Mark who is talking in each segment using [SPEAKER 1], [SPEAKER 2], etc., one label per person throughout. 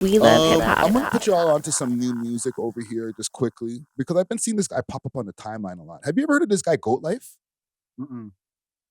[SPEAKER 1] We love hip
[SPEAKER 2] I'm gonna
[SPEAKER 1] hop.
[SPEAKER 2] put y'all onto some new music over here just quickly because I've been seeing this guy pop up on the timeline a lot. Have you ever heard of this guy Goatlife?
[SPEAKER 3] Mm-mm.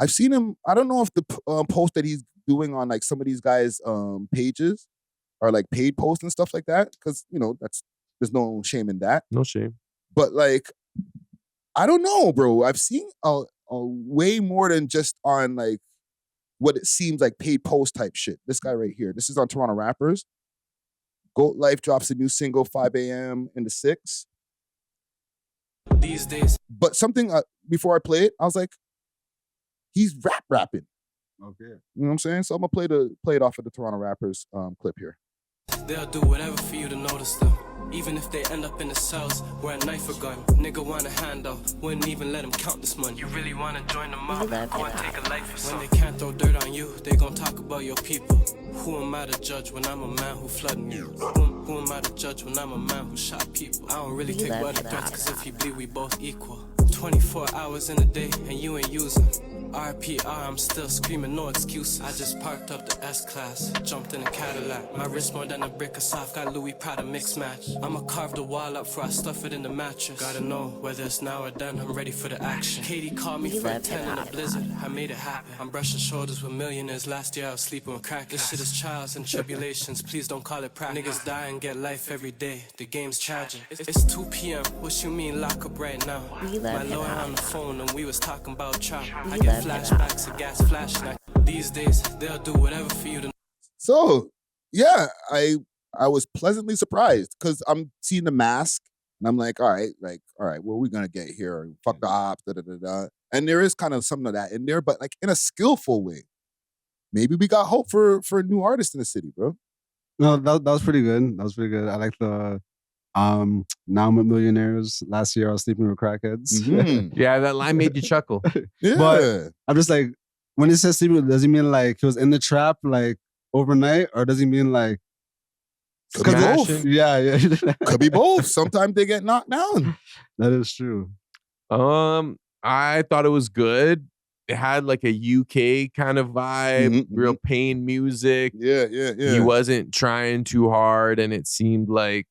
[SPEAKER 2] I've seen him. I don't know if the post that he's doing on like some of these guys' pages are like paid posts and stuff like that because there's no shame in that.
[SPEAKER 4] No shame.
[SPEAKER 2] But like, I don't know, bro. I've seen a way more than just on like what it seems like paid post type shit. This guy right here. This is on Toronto Rappers. Goat Life drops a new single 5 a.m. in the 6.
[SPEAKER 5] These days.
[SPEAKER 2] But something before I play it, I was like, he's rapping.
[SPEAKER 3] Okay.
[SPEAKER 2] You know what I'm saying? So I'm gonna play it off of the Toronto Rappers clip here.
[SPEAKER 5] They'll do whatever for you to notice them. Even if they end up in the cells where a knife or gun. Nigga want a handout, wouldn't even let him count this money. You really wanna join them out? Go and take a life or something. When they can't throw dirt on you, they gon' talk about your people. Who am I to judge when I'm a man who flooded you? Who am I to judge when I'm a man who shot people? I don't really take body threats, cause if you bleed, we both equal. 24 hours in a day, and you ain't using. RPR, I'm still screaming, no excuses. I just parked up the S-Class, jumped in a Cadillac. My wrist more than a brick of soft, got Louis Prada mix match. I'ma carve the wall up before I stuff it in the mattress. Gotta know whether it's now or then, I'm ready for the action. Katie called me for a 10 in a blizzard, I made it happen. I'm brushing shoulders with millionaires, last year I was sleeping with crackers. This shit is trials and tribulations, please don't call it practice. Niggas die and get life every day, the game's tragic. It's 2 p.m., what you mean lock up right now? My lawyer on the phone and we was talking about trap. I get flashbacks of gas flashing. These days, they'll do whatever for you to.
[SPEAKER 2] So, yeah, I was pleasantly surprised because I'm seeing the mask and I'm like, all right, what are we gonna get here? Fuck the ops, da da da da. And there is kind of some of that in there, but like in a skillful way. Maybe we got hope for a new artist in the city, bro.
[SPEAKER 3] No, that was pretty good. That was pretty good. I like the now I'm with millionaires. Last year I was sleeping with crackheads.
[SPEAKER 2] Mm-hmm.
[SPEAKER 4] Yeah, that line made you chuckle.
[SPEAKER 2] Yeah.
[SPEAKER 3] But I'm just like, when he says sleeping, does he mean like he was in the trap like overnight, or does he mean like
[SPEAKER 2] Could be both.
[SPEAKER 3] Yeah.
[SPEAKER 2] Could be both. Sometimes they get knocked down.
[SPEAKER 3] That is true.
[SPEAKER 4] I thought it was good. It had like a UK kind of vibe, real pain music.
[SPEAKER 2] Yeah.
[SPEAKER 4] He wasn't trying too hard, and it seemed like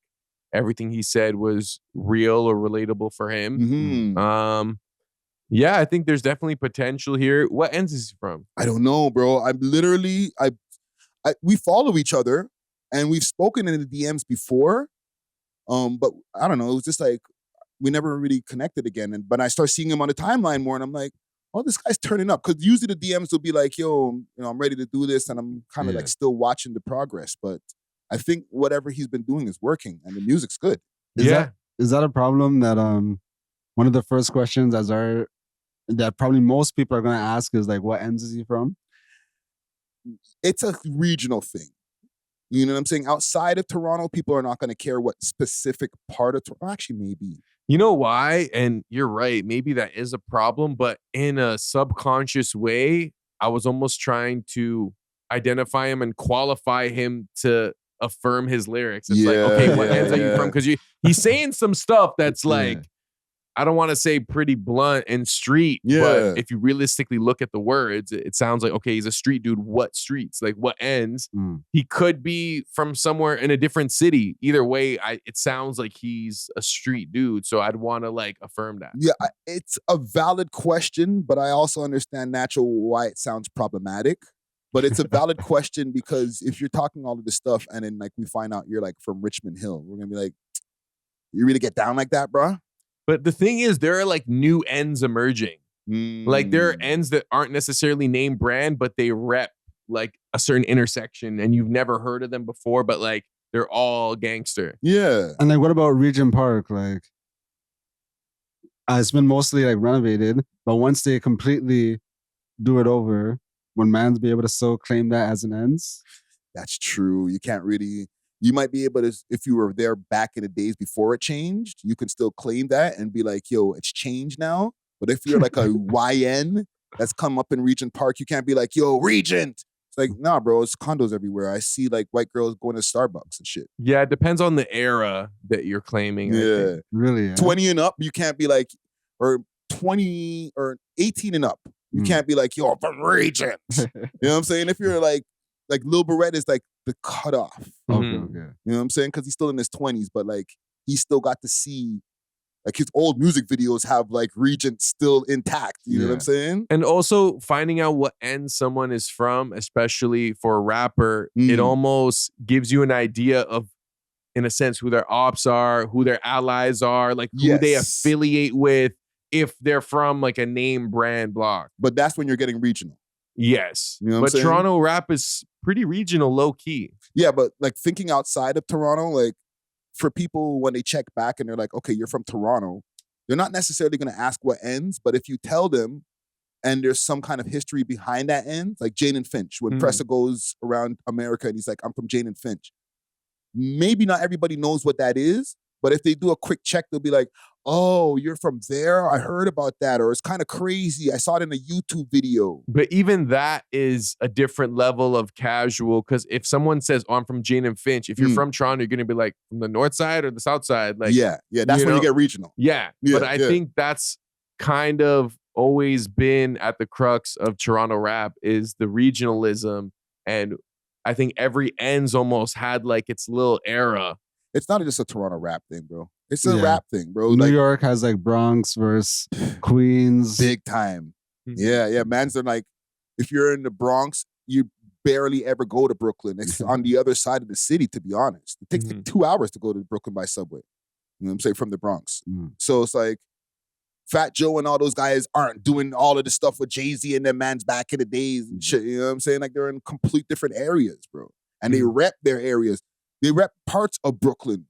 [SPEAKER 4] everything he said was real or relatable for him.
[SPEAKER 2] Mm-hmm.
[SPEAKER 4] Yeah, I think there's definitely potential here. What ends is he from?
[SPEAKER 2] I don't know, bro. I'm literally, we follow each other and we've spoken in the DMs before. But I don't know. It was just like, we never really connected again. But I start seeing him on the timeline more and I'm like, oh, this guy's turning up. Because usually the DMs will be like, yo, I'm ready to do this. And I'm kind of like still watching the progress. But I think whatever he's been doing is working and the music's good.
[SPEAKER 3] Is that a problem that one of the first questions that probably most people are going to ask is like, what ends is he from?
[SPEAKER 2] It's a regional thing. You know what I'm saying? Outside of Toronto, people are not going to care what specific part of Toronto. Actually, maybe.
[SPEAKER 4] You know why? And you're right. Maybe that is a problem. But in a subconscious way, I was almost trying to identify him and qualify him to affirm his lyrics. It's like, okay, what ends are you from? Because he's saying some stuff that's like, I don't want to say pretty blunt and street, but if you realistically look at the words, it sounds like, okay, he's a street dude. What streets? Like what ends? He could be from somewhere in a different city. Either way, it sounds like he's a street dude. So I'd want to like affirm that.
[SPEAKER 2] Yeah, it's a valid question, but I also understand natural why it sounds problematic. But it's a valid question because if you're talking all of this stuff and then like we find out you're like from Richmond Hill, we're going to be like, you really get down like that, bro?
[SPEAKER 4] But the thing is, there are like new ends emerging. Like there are ends that aren't necessarily name brand, but they rep like a certain intersection and you've never heard of them before, but like they're all gangster.
[SPEAKER 2] Yeah.
[SPEAKER 3] And like, what about Regent Park? Like, it's been mostly like renovated, but once they completely do it over, would mans be able to still claim that as an ends?
[SPEAKER 2] That's true. You can't really... You might be able to, if you were there back in the days before it changed, you can still claim that and be like, yo, it's changed now. But if you're like a YN that's come up in Regent Park, you can't be like, yo, Regent. It's like, nah, bro, it's condos everywhere. I see like white girls going to Starbucks and shit.
[SPEAKER 4] Yeah, it depends on the era that you're claiming.
[SPEAKER 2] Yeah.
[SPEAKER 3] Really? Yeah.
[SPEAKER 2] 20 and up, you can't be like, or 20 or 18 and up, you can't be like, yo, I'm from Regent. You know what I'm saying? If you're like Lil Barrett is like the cutoff.
[SPEAKER 3] Okay,
[SPEAKER 4] Mhm.
[SPEAKER 3] okay.
[SPEAKER 2] You know what I'm saying? Because he's still in his 20s, but like he still got to see like his old music videos have like Regent still intact. You know what I'm
[SPEAKER 3] Yeah.
[SPEAKER 2] saying?
[SPEAKER 4] And also finding out what end someone is from, especially for a rapper, it
[SPEAKER 2] Mm.
[SPEAKER 4] almost gives you an idea of, in a sense, who their ops are, who their allies are, like who they
[SPEAKER 2] Yes.
[SPEAKER 4] affiliate with, if they're from like a name brand block.
[SPEAKER 2] But that's when you're getting regional.
[SPEAKER 4] Yes.
[SPEAKER 2] You know what I'm
[SPEAKER 4] But
[SPEAKER 2] saying?
[SPEAKER 4] Toronto rap is pretty regional, low key.
[SPEAKER 2] Yeah, but like thinking outside of Toronto, like for people when they check back and they're like, okay, you're from Toronto, they're not necessarily going to ask what ends, but if you tell them and there's some kind of history behind that end, like Jane and Finch, when
[SPEAKER 4] Mm.
[SPEAKER 2] Pressa goes around America and he's like, I'm from Jane and Finch. Maybe not everybody knows what that is, but if they do a quick check, they'll be like, oh, you're from there? I heard about that. Or it's kind of crazy. I saw it in a YouTube video.
[SPEAKER 4] But even that is a different level of casual, because if someone says, oh, I'm from Jane and Finch, if you're
[SPEAKER 2] Mm.
[SPEAKER 4] from Toronto, you're going to be like, from the north side or the south side? Like,
[SPEAKER 2] yeah, that's
[SPEAKER 4] you
[SPEAKER 2] when
[SPEAKER 4] know?
[SPEAKER 2] you get regional.
[SPEAKER 4] Yeah.
[SPEAKER 2] Yeah,
[SPEAKER 4] But I
[SPEAKER 2] yeah.
[SPEAKER 4] think that's kind of always been at the crux of Toronto rap is the regionalism. And I think every ends almost had like its little era.
[SPEAKER 2] It's not just a Toronto rap thing, bro. It's a
[SPEAKER 3] Yeah.
[SPEAKER 2] rap thing, bro.
[SPEAKER 3] New
[SPEAKER 2] Like,
[SPEAKER 3] York has like Bronx versus Queens.
[SPEAKER 2] big time.
[SPEAKER 4] Mhm.
[SPEAKER 2] Yeah. Man's are like, if you're in the Bronx, you barely ever go to Brooklyn. It's on the other side of the city, to be honest. It takes like 2 hours to go to Brooklyn by subway. You know what I'm saying? From the Bronx.
[SPEAKER 3] Mm.
[SPEAKER 2] So it's like Fat Joe and all those guys aren't doing all of the stuff with Jay-Z and them mans back in the days and shit. You know what I'm saying? Like they're in complete different areas, bro. And they rep their areas. They rep parts of Brooklyn.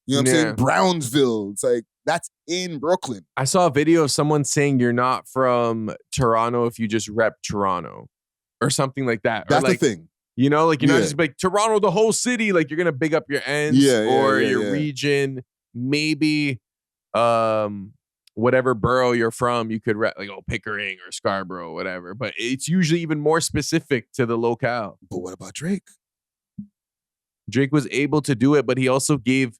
[SPEAKER 2] You know what I'm
[SPEAKER 4] Yeah.
[SPEAKER 2] saying? Brownsville. It's like, that's in Brooklyn.
[SPEAKER 4] I saw a video of someone saying you're not from Toronto if you just rep Toronto or something like that.
[SPEAKER 2] That's
[SPEAKER 4] or like,
[SPEAKER 2] the thing.
[SPEAKER 4] You know, like you're not
[SPEAKER 2] Yeah.
[SPEAKER 4] just like Toronto, the whole city. Like you're going to big up your ends
[SPEAKER 2] Yeah,
[SPEAKER 4] or
[SPEAKER 2] yeah,
[SPEAKER 4] your
[SPEAKER 2] yeah.
[SPEAKER 4] region. Maybe whatever borough you're from, you could rep like, oh, Pickering or Scarborough, whatever. But it's usually even more specific to the locale.
[SPEAKER 2] But what about Drake?
[SPEAKER 4] Drake was able to do it, but he also gave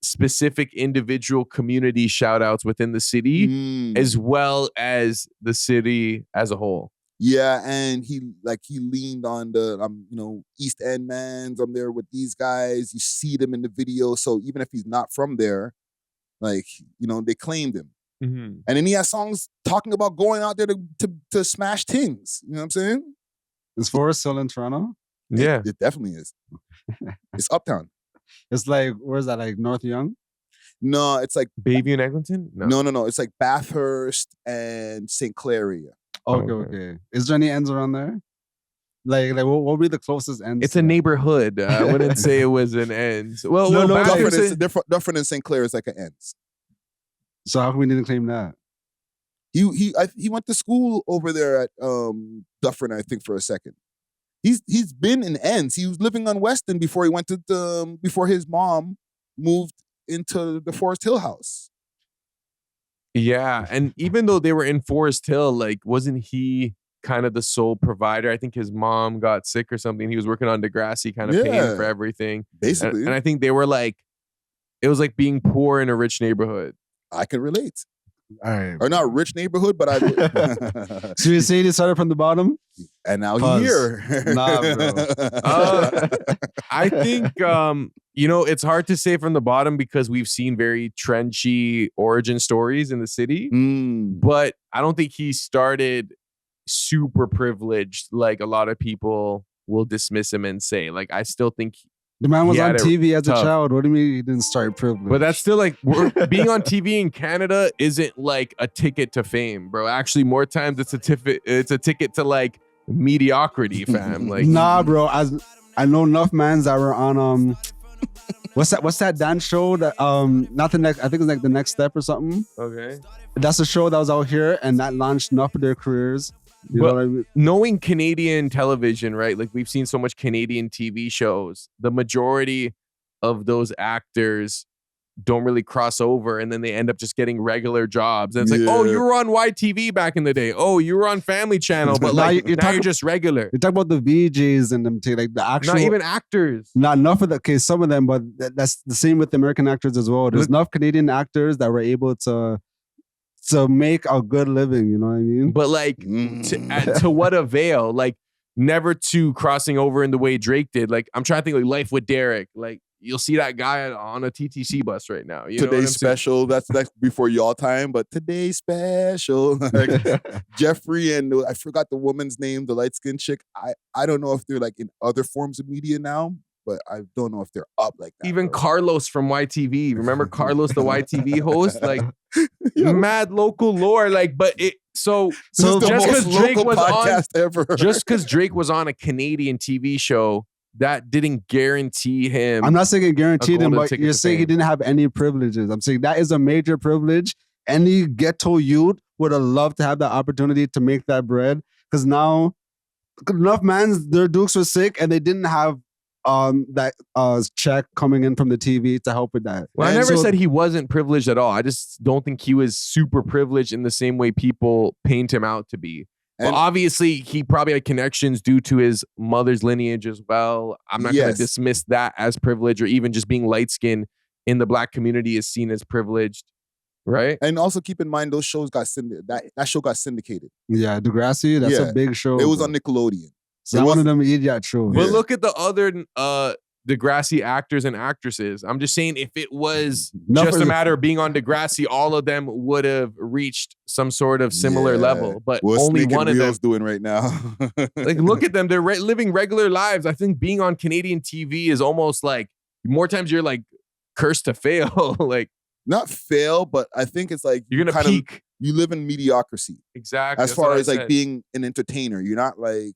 [SPEAKER 4] specific individual community shout outs within the city
[SPEAKER 2] Mm.
[SPEAKER 4] as well as the city as a whole.
[SPEAKER 2] Yeah, and he leaned on the East End mans. I'm there with these guys. You see them in the video. So even if he's not from there, like, they claimed him.
[SPEAKER 4] Mm-hmm.
[SPEAKER 2] And then he has songs talking about going out there to smash things. You know what I'm saying?
[SPEAKER 3] Is Forest still in Toronto?
[SPEAKER 4] Yeah.
[SPEAKER 2] It definitely is. It's uptown.
[SPEAKER 3] It's like, where's that? Like North Young?
[SPEAKER 2] No, it's like
[SPEAKER 4] Bayview and Eglinton?
[SPEAKER 2] no. It's like Bathurst and St. Clair area.
[SPEAKER 3] Okay,
[SPEAKER 4] okay.
[SPEAKER 3] okay. Is there any ends around there? Like what would be the closest ends?
[SPEAKER 4] It's
[SPEAKER 3] to
[SPEAKER 4] a
[SPEAKER 3] that?
[SPEAKER 4] neighborhood. I wouldn't say it was an ends. Well,
[SPEAKER 3] No, no,
[SPEAKER 4] Bathurst
[SPEAKER 3] like-
[SPEAKER 4] is-
[SPEAKER 2] Dufferin and St. Clair is like an ends.
[SPEAKER 3] So how come we didn't claim that?
[SPEAKER 2] He went to school over there at Dufferin, I think, for a second. He's been in ends. He was living on Weston before he went to before his mom moved into the Forest Hill house.
[SPEAKER 4] Yeah. And even though they were in Forest Hill, like, wasn't he kind of the sole provider? I think his mom got sick or something. He was working on Degrassi, kind of paying
[SPEAKER 2] Yeah.
[SPEAKER 4] for everything.
[SPEAKER 2] Basically,
[SPEAKER 4] And I think they were like, it was like being poor in a rich neighborhood.
[SPEAKER 2] I can relate.
[SPEAKER 3] All right.
[SPEAKER 2] Or not rich neighborhood, but I.
[SPEAKER 3] So you say they started from the bottom?
[SPEAKER 2] And now
[SPEAKER 3] Pause.
[SPEAKER 2] he's here.
[SPEAKER 3] Nah, bro.
[SPEAKER 4] I think it's hard to say from the bottom because we've seen very trenchy origin stories in the city.
[SPEAKER 2] Mm.
[SPEAKER 4] But I don't think he started super privileged like a lot of people will dismiss him and say. Like, I still think,
[SPEAKER 3] The man was
[SPEAKER 4] He
[SPEAKER 3] on
[SPEAKER 4] had it
[SPEAKER 3] TV as a
[SPEAKER 4] tough.
[SPEAKER 3] child. What do you mean he didn't start privilege?
[SPEAKER 4] but that's still like being on TV in Canada isn't like a ticket to fame, bro. Actually, more times it's a ticket to like mediocrity, fam. Like,
[SPEAKER 3] nah, bro. I know enough mans that were on what's that dance show that not the next, I think it's like The Next Step or something.
[SPEAKER 4] okay.
[SPEAKER 3] That's a show that was out here and that launched enough of their careers. You know
[SPEAKER 4] But-
[SPEAKER 3] what I mean?
[SPEAKER 4] Knowing Canadian television, right? Like, we've seen so much Canadian TV shows. The majority of those actors don't really cross over, and then they end up just getting regular jobs. And it's like, oh,
[SPEAKER 2] Yeah.
[SPEAKER 4] you were on YTV back in the day. Oh, you were on Family Channel, but
[SPEAKER 3] Now
[SPEAKER 4] like
[SPEAKER 3] you're
[SPEAKER 4] now
[SPEAKER 3] talking-
[SPEAKER 4] you're just regular.
[SPEAKER 3] You talk about the VJs and them too, like the actual.
[SPEAKER 4] Not even actors.
[SPEAKER 3] Not enough of the case, some of them, but that's the same with the American actors as well. There's
[SPEAKER 4] Look-
[SPEAKER 3] enough Canadian actors that were able to make a good living. You know what I mean?
[SPEAKER 4] But like,
[SPEAKER 2] Mm.
[SPEAKER 4] to what avail? Like, never to crossing over in the way Drake did. Like, I'm trying to think like Life with Derek. Like, you'll see that guy on a TTC bus right now. You know what I'm
[SPEAKER 2] Today's
[SPEAKER 4] saying?
[SPEAKER 2] special. That's before y'all time, but today's special. Like Jeffrey and I forgot the woman's name, the light skinned chick. I don't know if they're like in other forms of media now, but I don't know if they're up like that.
[SPEAKER 4] Even
[SPEAKER 2] bro.
[SPEAKER 4] Carlos from YTV. Remember Carlos, the YTV host? Like, mad local lore. Like, but it so
[SPEAKER 2] This is the
[SPEAKER 4] just
[SPEAKER 2] most
[SPEAKER 4] because Drake
[SPEAKER 2] local
[SPEAKER 4] was on,
[SPEAKER 2] podcast ever.
[SPEAKER 4] just because Drake was on a Canadian TV show, that didn't guarantee him.
[SPEAKER 3] I'm not saying it guaranteed him,
[SPEAKER 4] golden
[SPEAKER 3] but
[SPEAKER 4] ticket
[SPEAKER 3] you're
[SPEAKER 4] to
[SPEAKER 3] saying he
[SPEAKER 4] fame.
[SPEAKER 3] didn't have any privileges. I'm saying that is a major privilege. Any ghetto youth would have loved to have the opportunity to make that bread. Because now, enough mans, their dukes were sick and they didn't have that check coming in from the TV to help with that.
[SPEAKER 4] Well, I
[SPEAKER 2] And
[SPEAKER 4] never
[SPEAKER 2] so-
[SPEAKER 4] said he wasn't privileged at all. I just don't think he was super privileged in the same way people paint him out to be. But
[SPEAKER 2] And-
[SPEAKER 4] obviously, he probably had connections due to his mother's lineage as well. I'm not going
[SPEAKER 2] Yes.
[SPEAKER 4] to dismiss that as privilege, or even just being light skinned in the black community is seen as privileged, right?
[SPEAKER 2] And also keep in mind those shows got that show got syndicated.
[SPEAKER 3] Yeah, Degrassi, that's
[SPEAKER 2] Yeah.
[SPEAKER 3] a big show.
[SPEAKER 2] It was
[SPEAKER 3] bro.
[SPEAKER 2] on Nickelodeon.
[SPEAKER 3] It's not one of them idiot shows.
[SPEAKER 4] But
[SPEAKER 2] Yeah.
[SPEAKER 4] look at the other Degrassi actors and actresses. I'm just saying, if it was
[SPEAKER 3] Enough
[SPEAKER 4] just
[SPEAKER 3] of
[SPEAKER 4] a
[SPEAKER 3] the-
[SPEAKER 4] matter of being on Degrassi, all of them would have reached some sort of similar
[SPEAKER 2] Yeah.
[SPEAKER 4] level. But
[SPEAKER 2] What's
[SPEAKER 4] only
[SPEAKER 2] Snake and
[SPEAKER 4] one of them.
[SPEAKER 2] Reel's doing right now.
[SPEAKER 4] Like, look at them. They're living regular lives. I think being on Canadian TV is almost like more times you're like cursed to fail. Like,
[SPEAKER 2] Not fail, but I think it's like
[SPEAKER 4] you're going to
[SPEAKER 2] kind of-
[SPEAKER 4] peak.
[SPEAKER 2] you live in mediocrity
[SPEAKER 4] Exactly.
[SPEAKER 2] as
[SPEAKER 4] That's what
[SPEAKER 2] far
[SPEAKER 4] I
[SPEAKER 2] as like
[SPEAKER 4] said.
[SPEAKER 2] being an entertainer. You're not like,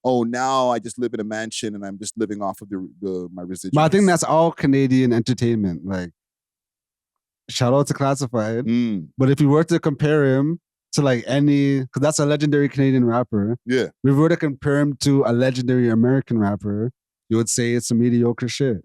[SPEAKER 2] oh, now I just live in a mansion and I'm just living off of my residuals.
[SPEAKER 3] But I think that's all Canadian entertainment. Like, shout out to Classified.
[SPEAKER 2] Mm,
[SPEAKER 3] But if you were to compare him to like any, because that's a legendary Canadian rapper,
[SPEAKER 2] yeah.
[SPEAKER 3] if we were to compare him to a legendary American rapper, you would say it's some mediocre shit.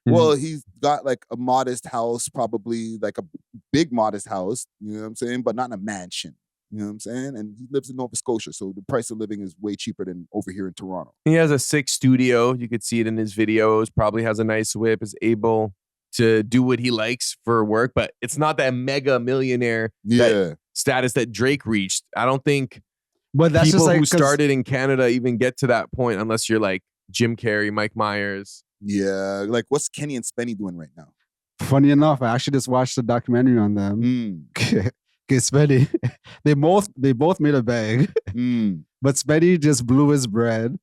[SPEAKER 2] Well, he's got like a modest house, probably like a big modest house, you know what I'm saying? But not in a mansion, you know what I'm saying? And he lives in Nova Scotia, so the price of living is way cheaper than over here in Toronto.
[SPEAKER 4] He has a sick studio. You could see it in his videos. Probably has a nice whip. Is able to do what he likes for work, but it's not that mega millionaire
[SPEAKER 2] Yeah.
[SPEAKER 4] status that Drake reached. I don't think
[SPEAKER 3] But that's
[SPEAKER 4] people
[SPEAKER 3] just like
[SPEAKER 4] who
[SPEAKER 3] 'cause-
[SPEAKER 4] started in Canada even get to that point unless you're like Jim Carrey, Mike Myers.
[SPEAKER 2] Yeah. Like, what's Kenny and Spenny doing right now?
[SPEAKER 3] Funny enough, I actually just watched a documentary on them.
[SPEAKER 2] Mm,
[SPEAKER 3] Okay, Spenny, they both made a bag,
[SPEAKER 2] mm.
[SPEAKER 3] but Spenny just blew his bread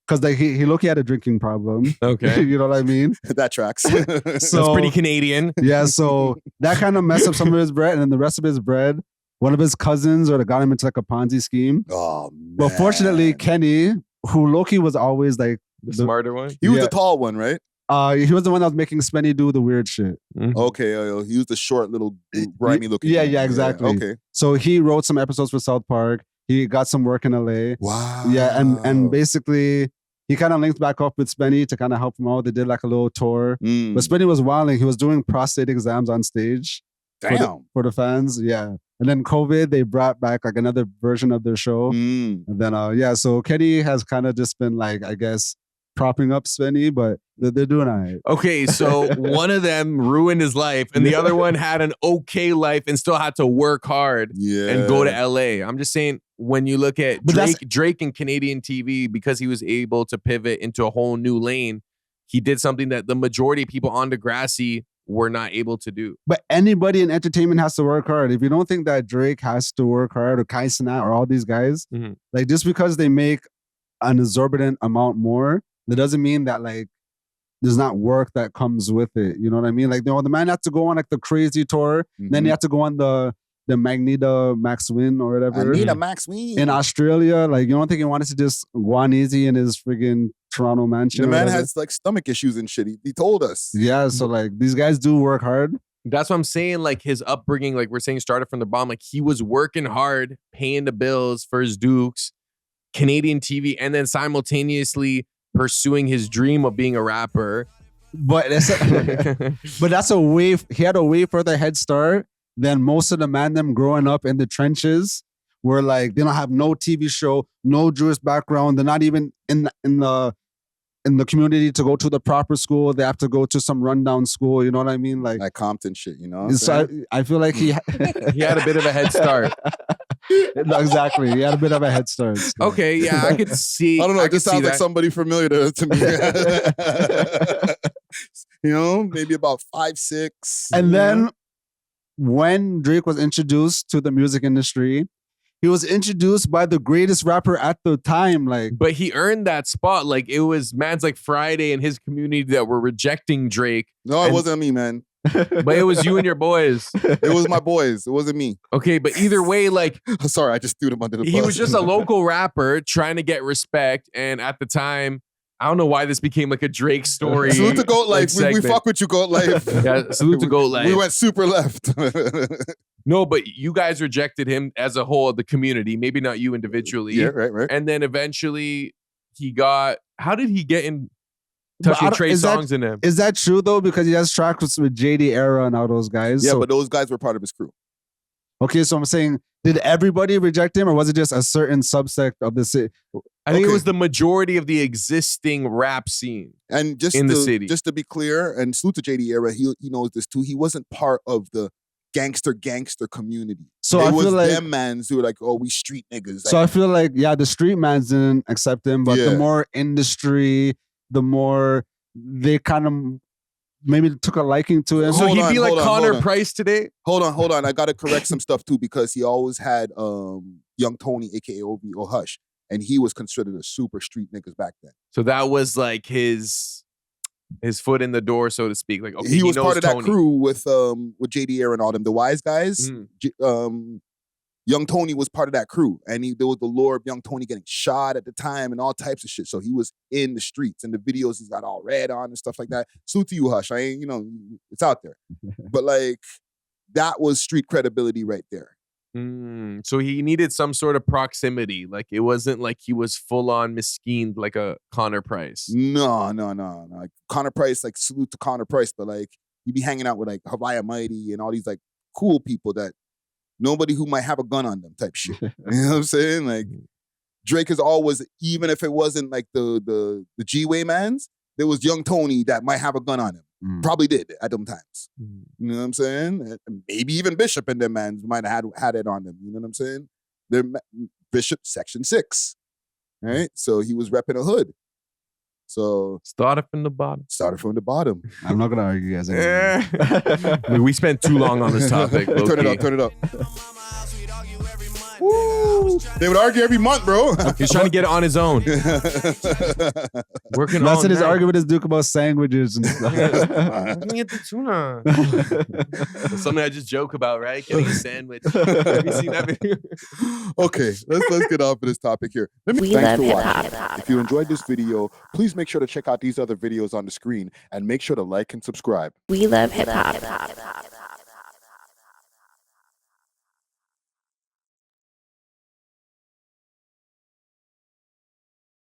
[SPEAKER 3] because like he looked, he had a drinking problem.
[SPEAKER 4] Okay.
[SPEAKER 3] You know what I mean?
[SPEAKER 2] That tracks.
[SPEAKER 3] So
[SPEAKER 4] That's pretty Canadian.
[SPEAKER 3] yeah, so that kind of messed up some of his bread, and then the rest of his bread, one of his cousins or got him into like a Ponzi scheme.
[SPEAKER 2] Oh, man.
[SPEAKER 3] But fortunately, Kenny, who Loki was always like,
[SPEAKER 4] The smarter one.
[SPEAKER 2] He was
[SPEAKER 3] Yeah.
[SPEAKER 2] the tall one, right?
[SPEAKER 3] he was the one that was making Spenny do the weird shit.
[SPEAKER 2] Okay. He was the short, little, grimy looking
[SPEAKER 3] Yeah,
[SPEAKER 2] one.
[SPEAKER 3] yeah, exactly.
[SPEAKER 2] Okay.
[SPEAKER 3] So he wrote some episodes for South Park. He got some work in LA.
[SPEAKER 2] Wow.
[SPEAKER 3] Yeah, and basically he kind of linked back up with Spenny to kind of help him out. They did like a little tour.
[SPEAKER 2] Mm.
[SPEAKER 3] But Spenny was wilding. He was doing prostate exams on stage
[SPEAKER 2] Damn.
[SPEAKER 3] for the fans. Yeah. And then COVID, they brought back like another version of their show.
[SPEAKER 2] Mm.
[SPEAKER 3] And then so Kenny has kind of just been like, I guess, propping up Spenny, but they're doing all right.
[SPEAKER 4] Okay, so one of them ruined his life, and the other one had an okay life and still had to work hard
[SPEAKER 2] Yeah.
[SPEAKER 4] and go to LA. I'm just saying, when you look at
[SPEAKER 3] But that's-
[SPEAKER 4] Drake and Canadian TV, because he was able to pivot into a whole new lane, he did something that the majority of people on Degrassi were not able to do.
[SPEAKER 3] But anybody in entertainment has to work hard. If you don't think that Drake has to work hard or Kai Cenat or all these guys,
[SPEAKER 4] Mhm.
[SPEAKER 3] like just because they make an exorbitant amount more, that doesn't mean that like there's not work that comes with it. You know what I mean? Like, the man had to go on like the crazy tour, then he had to go on the Magneta Max Win or whatever.
[SPEAKER 2] Anita Max Ween.
[SPEAKER 3] In Australia, like you don't think he wanted to just go on easy in his friggin' Toronto mansion?
[SPEAKER 2] The
[SPEAKER 3] or
[SPEAKER 2] man
[SPEAKER 3] whatever?
[SPEAKER 2] has like stomach issues and shit. He told us.
[SPEAKER 3] Yeah, so like these guys do work hard.
[SPEAKER 4] That's what I'm saying. Like his upbringing, like we're saying, started from the bottom. Like he was working hard, paying the bills for his Dukes, Canadian TV, and then simultaneously pursuing his dream of being a rapper.
[SPEAKER 3] But that's he had a way further head start than most of the them growing up in the trenches, where like they don't have no TV show, no Jewish background. They're not even in the in the community to go to the proper school. They have to go to some rundown school. You know what I mean? Like
[SPEAKER 2] Compton shit, you know what I'm
[SPEAKER 3] so
[SPEAKER 2] saying?
[SPEAKER 3] I feel like he
[SPEAKER 4] He had a bit of a head start.
[SPEAKER 3] No, exactly. He had a bit of a head start. still.
[SPEAKER 4] Okay, yeah, I could see.
[SPEAKER 2] I don't know. It
[SPEAKER 4] could
[SPEAKER 2] just sounds
[SPEAKER 4] see
[SPEAKER 2] like
[SPEAKER 4] that.
[SPEAKER 2] somebody familiar to me. You know, maybe about 5, 6.
[SPEAKER 3] And
[SPEAKER 2] you know?
[SPEAKER 3] then when Drake was introduced to the music industry, he was introduced by the greatest rapper at the time. Like,
[SPEAKER 4] But he earned that spot. Like it was Mans Like Friday and his community that were rejecting Drake.
[SPEAKER 2] No, it
[SPEAKER 4] and-
[SPEAKER 2] wasn't me, man.
[SPEAKER 4] But it was you and your boys.
[SPEAKER 2] It was my boys. It wasn't me.
[SPEAKER 4] Okay, but either way, like
[SPEAKER 2] Sorry, I just threw them under the bus.
[SPEAKER 4] he was just a local rapper trying to get respect. And at the time, I don't know why this became like a Drake story.
[SPEAKER 2] Salute to Goat Life.
[SPEAKER 4] like,
[SPEAKER 2] We
[SPEAKER 4] segment.
[SPEAKER 2] fuck with you, Goat Life.
[SPEAKER 4] Yeah, salute to Goat Life.
[SPEAKER 2] We went super left.
[SPEAKER 4] No, but you guys rejected him as a whole of the community. Maybe not you individually.
[SPEAKER 2] Yeah, right.
[SPEAKER 4] And then eventually he got. How did he get in
[SPEAKER 3] But
[SPEAKER 4] touch
[SPEAKER 3] I
[SPEAKER 4] with
[SPEAKER 3] don't-
[SPEAKER 4] Trey
[SPEAKER 3] is that-
[SPEAKER 4] Songz in him?
[SPEAKER 3] is that true though? Because he has tracks with JD Era and all those guys.
[SPEAKER 2] Yeah,
[SPEAKER 3] So-
[SPEAKER 2] but those guys were part of his crew.
[SPEAKER 3] okay, so I'm saying, did everybody reject him, or was it just a certain subsect of the city?
[SPEAKER 4] I think it
[SPEAKER 2] Okay.
[SPEAKER 4] was the majority of the existing rap scene.
[SPEAKER 2] And just
[SPEAKER 4] In the
[SPEAKER 2] to,
[SPEAKER 4] city.
[SPEAKER 2] just to be clear, and salute to JD Era, he knows this too. He wasn't part of the gangster community.
[SPEAKER 3] So
[SPEAKER 2] it
[SPEAKER 3] I
[SPEAKER 2] was
[SPEAKER 3] feel like
[SPEAKER 2] them mans who were like, oh, we street niggas.
[SPEAKER 3] So I feel like, yeah, the street mans didn't accept him, but
[SPEAKER 2] Yeah.
[SPEAKER 3] the more industry, the more they kind of maybe took a liking to him.
[SPEAKER 4] So
[SPEAKER 2] Hold
[SPEAKER 4] he'd
[SPEAKER 2] on,
[SPEAKER 4] be like
[SPEAKER 2] hold on,
[SPEAKER 4] Connor
[SPEAKER 2] hold on.
[SPEAKER 4] Price today.
[SPEAKER 2] Hold on. I gotta correct some stuff too, because he always had Young Tony, aka O.W.O.L Hush, and he was considered a super street niggas back then.
[SPEAKER 4] So that was like his foot in the door, so to speak. Like okay,
[SPEAKER 2] he was
[SPEAKER 4] knows
[SPEAKER 2] part of that
[SPEAKER 4] Tony.
[SPEAKER 2] crew with JD Era and all them, the wise guys.
[SPEAKER 4] Mhm.
[SPEAKER 2] Young Tony was part of that crew, and there was the lore of Young Tony getting shot at the time and all types of shit. So he was in the streets, and the videos he's got all red on and stuff like that. Salute to you, Hush. I ain't, it's out there. But like, that was street credibility right there.
[SPEAKER 4] So he needed some sort of proximity. Like it wasn't like he was full on miskeened like a Connor Price.
[SPEAKER 2] No. Like, Connor Price, like, salute to Connor Price, but like, he'd be hanging out with like Hawaii Mighty and all these like cool people that nobody who might have a gun on them type shit. You know what I'm saying? Like, Drake is always, even if it wasn't like the G-Way mans, there was Young Tony that might have a gun on him. Probably did at them times. You know what I'm saying? And maybe even Bishop and them mans might have had it on them. You know what I'm saying? They're Bishop Section 6. Right? So he was repping a hood. So
[SPEAKER 4] Started from the bottom.
[SPEAKER 2] started from the bottom.
[SPEAKER 3] I'm not gonna argue, guys. anymore.
[SPEAKER 4] We spent too long on this topic.
[SPEAKER 2] Turn it up. Woo! They would argue every month, bro.
[SPEAKER 4] He's trying to get it on his own. Working
[SPEAKER 3] That's
[SPEAKER 4] all
[SPEAKER 3] in his
[SPEAKER 4] night.
[SPEAKER 3] argument with his Duke about sandwiches and stuff.
[SPEAKER 4] Let me get the tuna. That's something I just joke about, right? Getting a sandwich. Have you seen that video?
[SPEAKER 2] Okay, let's get off of this topic here.
[SPEAKER 1] We
[SPEAKER 2] Thanks
[SPEAKER 1] love
[SPEAKER 2] for
[SPEAKER 1] hip
[SPEAKER 2] watching.
[SPEAKER 1] hop.
[SPEAKER 2] If you enjoyed this video, please make sure to check out these other videos on the screen and make sure to like and subscribe.
[SPEAKER 1] We love hip hop.